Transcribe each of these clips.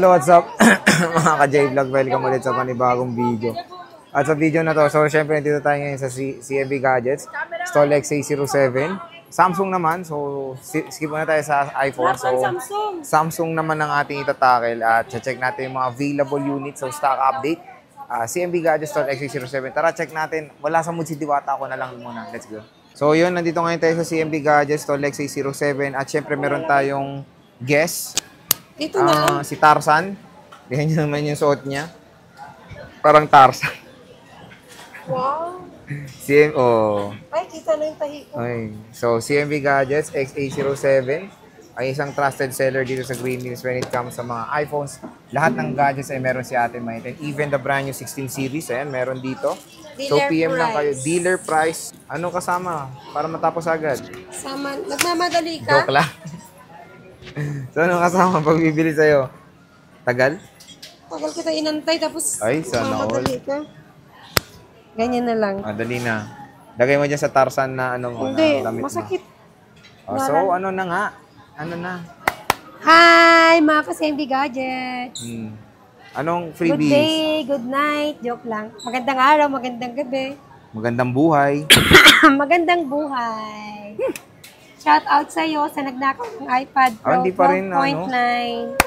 hello, what's up? Mga ka-J-Vlog, welcome ulit sa panibagong video. At sa video na to, so syempre dito tayo ngayon sa CMB Gadgets, Stall XA07. Samsung naman, so skip muna tayo sa iPhone. So Samsung naman ang ating itatakel at check natin yung mga available units, so stock update. CMB Gadgets, Stall XA07. Tara, check natin. Wala sa mood si Diwata, ako na lang muna. Let's go. So yun, nandito ngayon tayo sa CMB Gadgets, Stall XA07. At syempre meron tayong guest. Dito na. Si Tarzan. Ganyan naman yung suot niya. Parang Tarzan. Wow. Ay, kita na yung tahi ko. So, CMB Gadgets XA07 ay isang trusted seller dito sa Green Hills when it comes sa mga iPhones. Lahat ng gadgets ay meron si Ate Mait. And even the brand new 16 series, ayan, meron dito. So, PM lang kayo. Dealer price. Anong kasama? Para matapos agad. Sama. Nagmamadali ka? Joke lang. So, anong kasama pag bibili sa'yo? Tagal? Tagal kita inantay, tapos sana all. Ka. Ganyan na lang. Dali na. Lagay mo dyan sa Tarzan na ano mo. Hindi, na masakit. So, ano na nga? Ano na? Hi, mga ka-CMB Gadgets. Anong freebies? Good day, good night. Joke lang. Magandang araw, magandang gabi. Magandang buhay. Magandang buhay. Shout out sa'yo sa nagnakaw ng iPad Pro 4.9.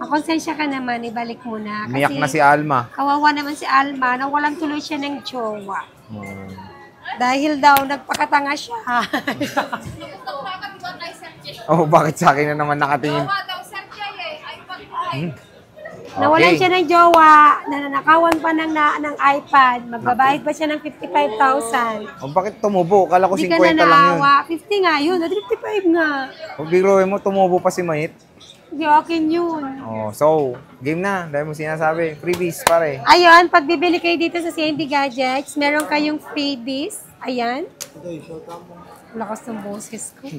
Konsensya ka naman, ibalik mo na. Kasi umiyak na si Alma. Kawawa naman si Alma, nawalan tuloy siya ng jowa. Dahil daw, nagpakatanga siya. Bakit sa akin na naman nakatingin? Nawalan siya ng jowa, nananakawan pa ng iPad, magbabayad pa siya ng 55,000. Bakit tumubo? Kala ko 50 lang yun. 50 nga yun, 55 nga. Biruin mo, tumubo pa si Mait. Hindi, akin yun. So, game na. Dahil mo sinasabi, freebies pare. Ayun, pag bibili kayo dito sa CMB Gadgets, meron kayong freebies. Ayan. Lakas ng boses ko.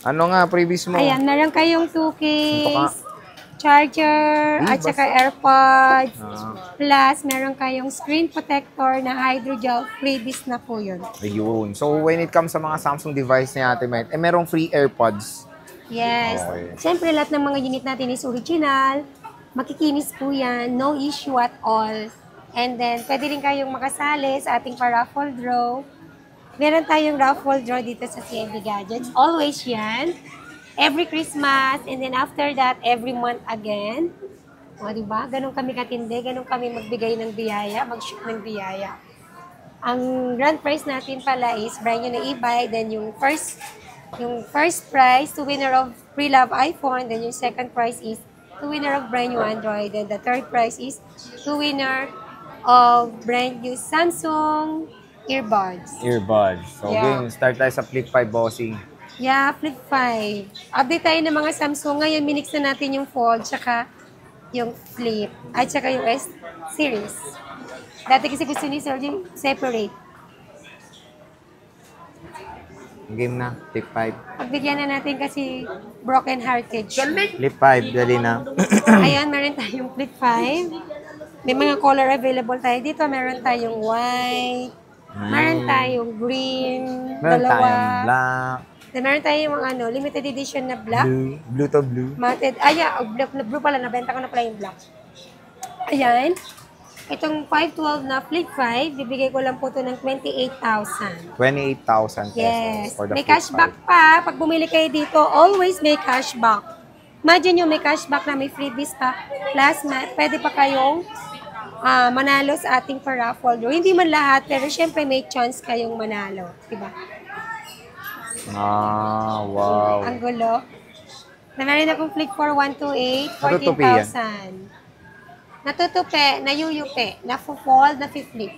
Ano nga, freebies mo? Ayan, meron kayong 2 case. Charger, at saka AirPods, plus meron kayong screen protector na hydrogel, freebies na po yun. Ayun. So, when it comes sa mga Samsung device ni Ate Mait, merong free AirPods. Yes. Okay. Siyempre, lahat ng mga unit natin is original, makikinis po yan, no issue at all. And then, pwede rin kayong makasali sa ating pa-raffle draw. Meron tayong raffle draw dito sa CMB Gadgets. Always yan. Every Christmas, and then after that, every month again. Diba? Ganun kami katindi, ganun kami magbigay ng biyaya, mag-shoot ng biyaya. Ang grand prize natin pala is brand new na e-bike, then yung first prize, to winner of pre-love iPhone, then yung second prize is to winner of brand new Android, then the third prize is to winner of brand new Samsung earbuds. So, game, start tayo sa Flip 5 bossing. Yeah, Flip 5. Update tayo ng mga Samsung. Ngayon, minix na natin yung Fold, tsaka yung Flip, at tsaka yung S series. Dati kasi gusto ni Sir yung separate. Game na, Flip 5. Pagbigyan na natin kasi broken hearted. Flip 5, dali na. Ayan, meron tayong Flip 5. May mga color available tayo dito. Meron tayong white. Meron tayong green. Meron tayong black. Then meron tayong limited edition na black. Blue to blue. Matte. Blue pala. Nabenta ko na pala yung black. Ayan. Itong 512 na Flip 5, bibigay ko lang po ito ng 28,000. 28,000 pesos. Yes. For the May cashback pa. Pag bumili kayo dito, always may cashback. Imagine nyo, may cashback na may freebies pa. Plus, pwede pa kayong manalo sa ating pa-raffle draw. Hindi man lahat, pero syempre may chance kayong manalo. Diba? Wow. Ang gulo. Meron akong Flip 4 128, 14,000. Natutupi, nayuyupi, na-fold, na-flip.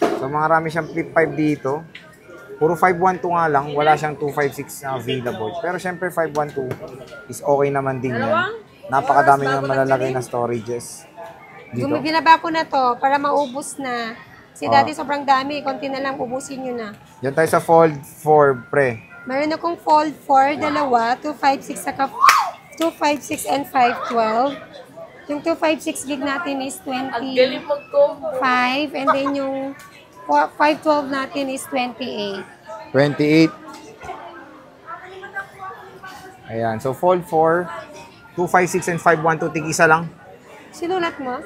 So marami siyang Flip 5 dito. Puro 512 nga lang, wala siyang 256 na available. Pero syempre 512 is okay naman din yan. Napakadami niyang malalagay na storages. Binaba ko na to para maubos na. Kasi dati sobrang dami, konti na lang ubusin nyo na. Yan tayo sa Fold 4, pre. Meron akong Fold 4, dalawa, 256 saka 256 and 512. Yung 256 gig natin is 25, and then yung 512 natin is 28. 28. Ayan. So, fold 4, 256 and 512, tig-isa lang. Sinulat mo?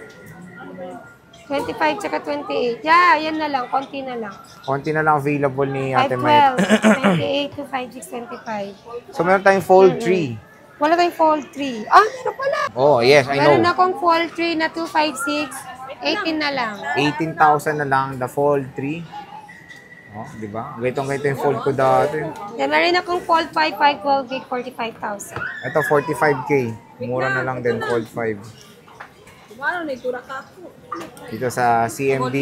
25 tsaka 28. Yeah, yan na lang. Konti na lang. Konti na lang available ni Ate Mayet. 512, 28, 256, 25. So, meron tayong fold 3. Wala tayong fold 3. Ah, meron pala. Oh, yes, I know. Meron akong fold 3 na 256. 18 na lang. 18,000 na lang the fold 3. Oh, di ba? Ganito yung fold ko dati. Then, meron akong fold 5, 512 gig, 45,000. Ito, 45K. Mura na lang din, fold 5. Dito sa CMB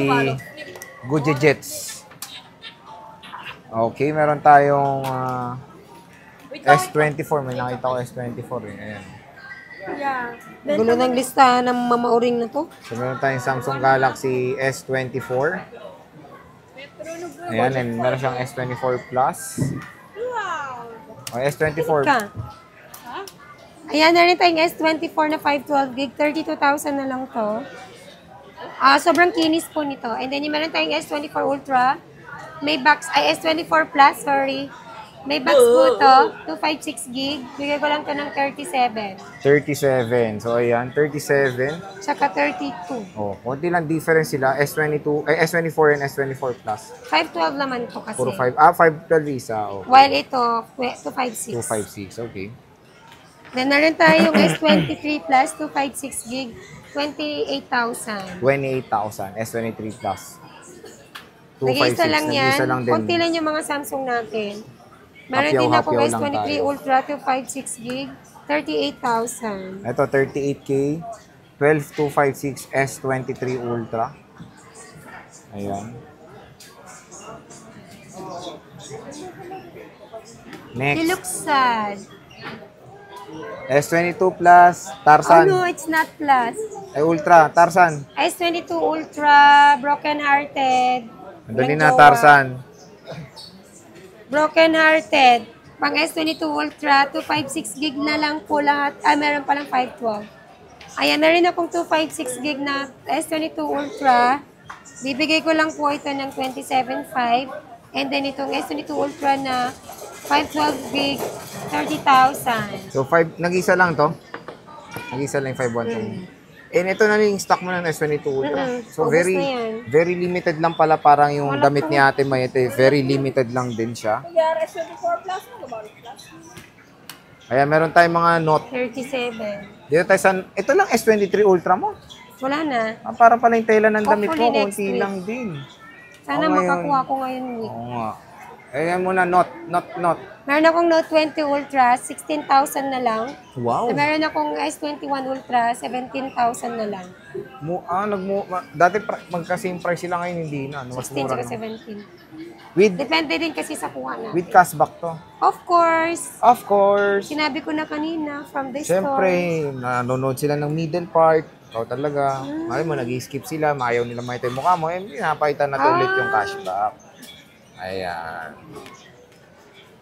Goodjets. Okay, meron tayong S24. May nakita ko S24 eh. Ayan. Gulo ng listahan ng mamauring na to. So, meron tayong Samsung Galaxy S24. Ayan, and meron siyang S24 Plus. O, S24. Ka. Ayan, na rin tayong S24 na 512 gig. 32,000 na lang to. Sobrang kinis po nito. And then, yung meron tayong S24 Ultra. May box, ay S24 Plus, sorry. May box po to, 256 gig. Bigay ko lang to ng 37. 37. So, ayan, 37. Tsaka 32. Oh, konti lang difference sila. S24 and S24 Plus. 512 naman po kasi. Puro 5. 512 isa. Okay. While ito, 256. 256, okay. Then, narin tayong S23 Plus, 256 gig, 28,000. 28,000. S23 Plus. Nag-iisa lang yan. Nag-iisa lang din. Konti lang yung mga Samsung natin. Meron Hapyaw, din akong hapyaw lang S23 tayo. Ultra, 256 gig, 38,000. Ito, 38K. 12256 S23 Ultra. Ayan. Next. Diluxad. S22 Plus, Tarzan. Oh no, it's not Plus. Ay, Ultra, Tarzan. S22 Ultra, Broken Hearted. Andun din na, Tarzan. Broken Hearted. Pang S22 Ultra, 256 gig na lang po lahat. Meron palang 512. Ayan, meron akong 256 gig na S22 Ultra. Bibigay ko lang po ito ng 27.5. And then itong S22 Ultra na 512 gig, 30,000. So, nag-isa lang to. Nag-isa lang yung 512. And ito na yung stock mo ng S22 Ultra. So, Ubus na yan. very limited lang pala. Parang yung damit ni Ate Mayete, very limited lang din siya. Kaya meron tayong mga Note. 37. Dito tayo sa, ito lang S23 Ultra mo. Wala na. Parang pala yung tela ng damit Hopefully mo, next konti week. lang din. Sana Oo, ngayon. makakuha ko ngayon week. Oo nga. Ayan muna, Note. Meron akong Note 20 Ultra, 16,000 na lang. Wow. Meron akong S21 Ultra, 17,000 na lang. Dati magka-same price sila ngayon, hindi na. Ano, mas 16 mura saka na. 17. With, Depende din kasi sa kuha na. with cashback to. Of course. Of course. Sinabi ko na kanina from the Siyempre, store. nanonood sila ng middle part. Ikaw talaga. Ayaw mo, nag-skip sila. Ayaw nila makita yung mukha mo. Eh, pinapaitan natin ulit yung cashback. Ayan.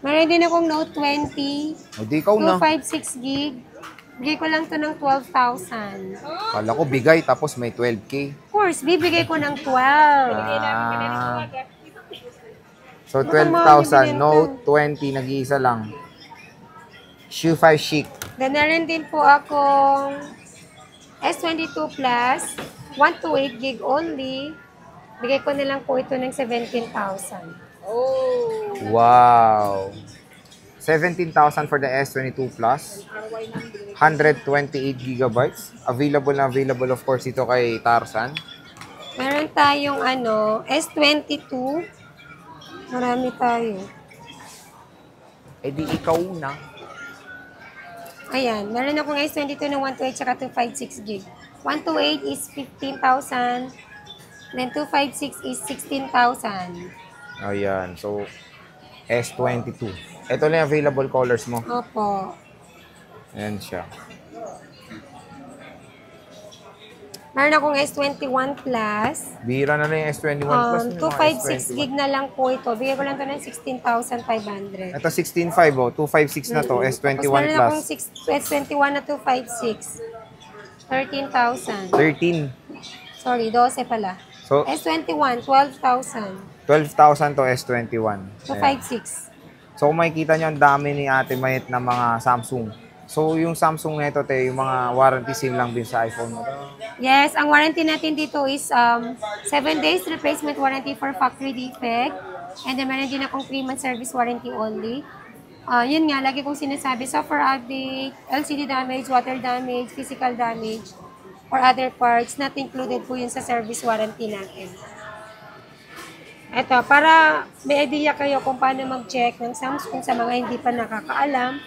Meron din akong Note 20, O, di ikaw na. 256 gig. Bigay ko lang to ng 12,000. Kala ko bigay, tapos may 12K. Of course, bibigay ko ng 12. So, Baka mga 12,000. Note 20, nag-iisa lang. Shoe 5 chic. Then, meron din po akong S22 Plus, 128 gig only. Bigay ko na lang po ito ng 17,000. Wow. 17,000 for the S22 Plus. 128 gigabytes. Available na available of course ito kay Tarzan. Meron tayong S22. Marami tayo. Eh di ikaw na. Ayan, meron akong S22 ng 128 tsaka 256 gig. 128 is 15,000. Then 256 is 16,000. Ayan. So, S22. Ito na yung available colors mo. Opo. Ayan siya. Meron akong S21 Plus. Bihira na yung S21 Plus. 256 gig na lang po ito. Bigay ko lang ito ng 16,500. Ito 16.5 oh. 256 na to. S21 Tapos meron akong Plus. S21 na 256. 13,000. 13. Sorry, 12 pala. So, S21, 12,000. 12,000 to S21. Ayan. 256. So kung makikita nyo, ang dami ni Ate Mayet na mga Samsung. So yung Samsung na ito, te, yung mga warranty sale lang din sa iPhone mo. Yes, ang warranty natin dito is 7 days replacement warranty for factory defect. And then meron din akong 3 month service warranty only. Yun nga, lagi kong sinasabi, software update, LCD damage, water damage, physical damage, or other parts, not included po yun sa service warranty natin. Ito, para may idea kayo kung paano mag-check ng Samsung sa mga hindi pa nakakaalam,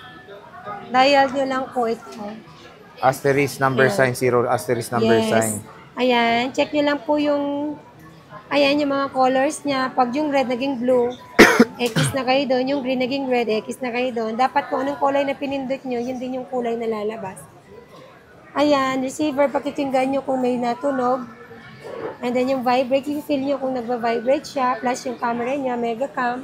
dial nyo lang po ito. Asterisk number sign, 0 asterisk number sign. Ayan, check nyo lang po yung, ayan yung mga colors niya. Pag yung red naging blue, X na kayo doon. Yung green naging red, X na kayo doon. Dapat kung anong kulay na pinindot nyo, yun din yung kulay na lalabas. Ayan, receiver, pakikinggan nyo kung may natunog. And then yung vibrate, yung feel nyo kung nagva-vibrate siya. Plus yung camera niya, mega cam.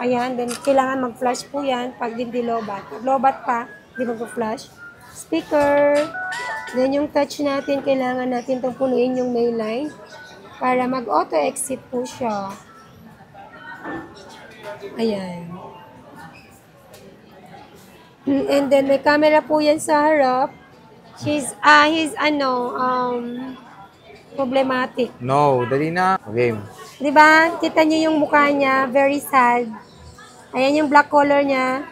Ayan, then kailangan mag-flash po yan pag hindi lobat. Pag lobat pa, hindi mag-flash. Speaker. Then yung touch natin, kailangan natin itong punuin yung main line para mag-auto exit po siya. Ayan. And then may camera po yan sa harap. He's problematic. No, dali na. Game. Diba? Kita niyo yung mukha niya, very sad. Ayan yung black color niya.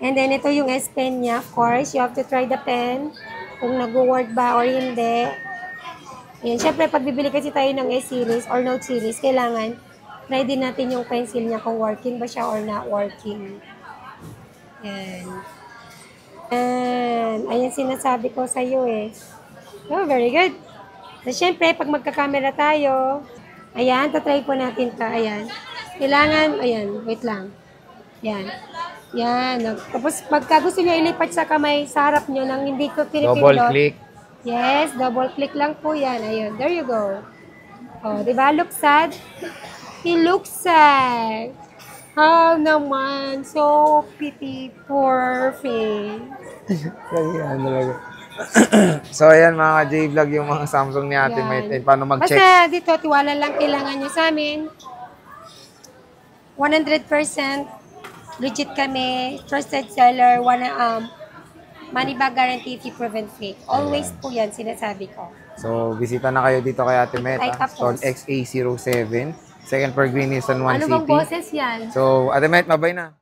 And then ito yung S Pen niya. Of course, you have to try the pen. Kung nag-work ba or hindi. Ayan, syempre pag bibili kasi tayo ng S series or Note series, kailangan try din natin yung pencil niya kung working ba siya or not working. Ayan. Ayan sinasabi ko sa iyo eh. Oh, very good. So, syempre, pag magka-camera tayo, ayan, tatry po natin ta. Ayan. Kailangan, ayan, wait lang. Ayan. Yan. Tapos, pagka gusto nyo ilipat sa kamay, sa harap nyo, nang hindi ko pinipindot. Double click. Yes, double click lang po yan. Ayun, there you go. Oh, di ba? Look sad? He looks sad. How naman? So pity, poor face. Ganyan talaga. So, ayan mga ka-J-Vlog, yung mga Samsung ni Ate Mayet. Eh, paano mag-check? Basta dito, tiwala lang kailangan nyo sa amin. 100% legit kami. Trusted seller. Money back guarantee if you prevent fake. Always po yan, sinasabi ko. So, bisita na kayo dito kay Ate Mayet. Stall XA07. Second per Green Hills San Juan Ano City. bang boses yan? So, Ate Mayet, mabay na.